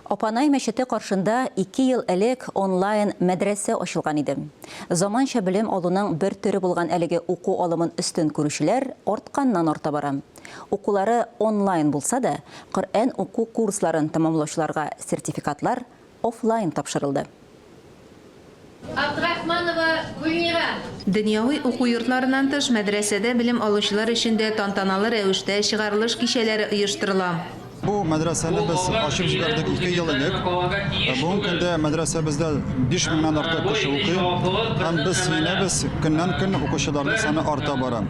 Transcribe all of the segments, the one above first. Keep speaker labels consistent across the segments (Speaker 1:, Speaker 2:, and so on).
Speaker 1: Апанай мәчете каршында 2 ел элек онлайн мәдрәсә ачылган иде. Заманча белем алуның бер төре булган әлеге уку алымын өстен күрүчеләр артканнан арта бара. Укулары онлайн булса да, Коръән уку курсларын тәмамлаучыларга сертификатлар офлайн тапшырылды.
Speaker 2: Дөньяви уку йортларынан тыш мәдрәсәдә белем алучылар өчен дә тантаналы рәвештә чыгарылыш кичәләре оештырыла.
Speaker 3: Bu мәдрәсәне без ачып җибәрдек 2 ел элек. Бүгенге көндә мәдрәсәбездә 5000 артык кеше укый. Һәм без сөйләбез, көннән-көн укучыларның саны арта бара.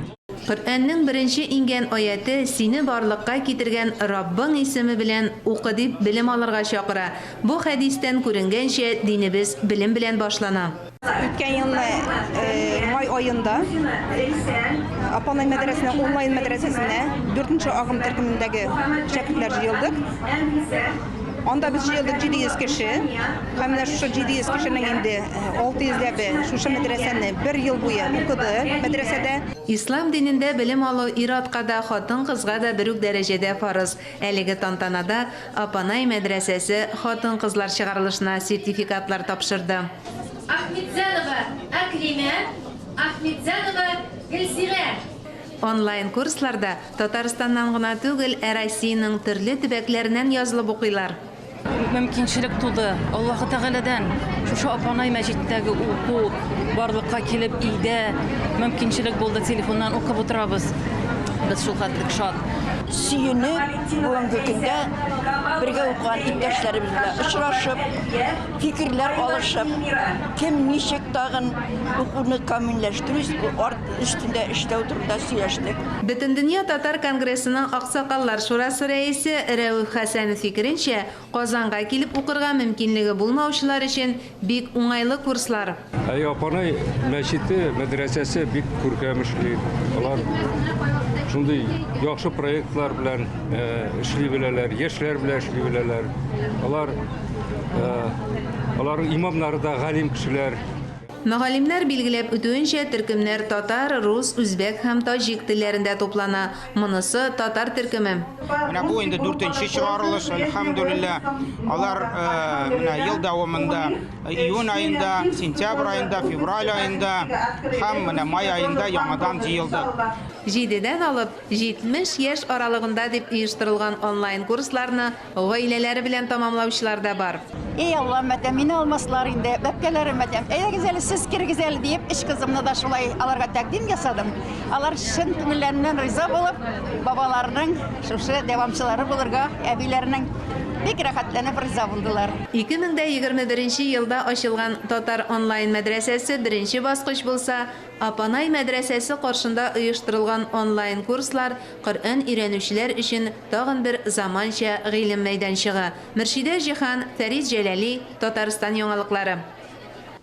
Speaker 2: Коръәннең беренче ингән аяты сине барлыкка китергән Раббың исеме белән укы дип белем алырга чакыра. Бу хәдистән күренгәнчә динебез белем белән башлана.
Speaker 4: Үткән елны май аенда Апанай мәдрәсәсенә, онлайн мәдрәсәсенә 4нче агым төркемендәге шәкертләр җыелдык. Анда biz җыелдык 700 кеше. Һәм менә шушы 700 кешенең инде 600-ләбе шушы мәдрәсәне 1 ел буе укыды мәдрәсәдә.
Speaker 2: Ислам динендә белем алу ир-атка да, хатын-кызга да бер үк дәрәҗәдә фарыз. Әлеге тантанада Апанай мәдрәсәсе хатын-кызлар чыгарылышына сертификатлар тапшырды.
Speaker 5: Ахмедзянова Акрима, Ахмедзянова Гөлсирә.
Speaker 2: Онлайн курсларда Татарстаннан гына түгел, Россиянең төрле төбәкләреннән язылып укыйлар.
Speaker 6: Мөмкинчелек туды. Аллаһы Тәгаләдән шушы Апанай мәчеттәге уку барлыкка килеп илдә мөмкинчелек булды, телефоннан укып утырабыз. Без шул хәтлек шат.
Speaker 7: Сөенеп, бүгенге көндә бергә укыган иптәшләребез белән очрашып, фикерләр алышып, кем ничек тагын укуны камилләштерү өстендә эштәү турында сөйләштек.
Speaker 2: Бөтендөнья татар конгрессының Аксакаллар шурасы рәисе Рәүф Хәсәнов фикеренчә, Казанга килеп укырга мөмкинлеге булмаучылар өчен бик уңайлы курслар.
Speaker 8: Апанай мәчете, мәдрәсәсе бик күркәмешле. Алар шундый яхшы проектлар белән эшли беләләр, яшьләр белән эшли беләләр. Аларның имамнары да галим кешеләр.
Speaker 2: Мөгаллимнәр билгеләп үтүенчә, төркемнәр татар, рус, үзбәк һәм таҗик телләрендә туплана. Монысы татар төркеме.
Speaker 9: Менә бу инде 4нче чыгарылыш, әлхәмдүлиллә. Алар менә ел дәвамында июнь аенда, сентябрь аенда, февраль аенда һәм менә май аенда яңадан җыелды.
Speaker 2: 7дән алып 70 яшь аралыгында дип оештырылган онлайн курсларны гаиләләре белән тамамлаучылар да бар.
Speaker 7: Ey Allah, мәдәм мине алмаслар инде, бәбкәләрем мәдәм. Әйдәгез әле, сез кирегез әле дип, эш кызымны да шулай аларга тәкъдим ясадым. Алар чын күңелләреннән риза булып, бабаларының шушы дәвамчылары булырга, әбиләренең бик рәхәтләнеп риза булдылар.
Speaker 2: 2021 елда ачылган татар онлайн мәдрәсәсе беренче баскыч булса, Апанай мәдрәсәсе каршында оештырылган онлайн курслар Коръән өйрәнүчеләр өчен тагын бер заманча гыйлем мәйданчыгы. Мөршидә Җихан, Фәрит Җәләли, Татарстан яңалыклары.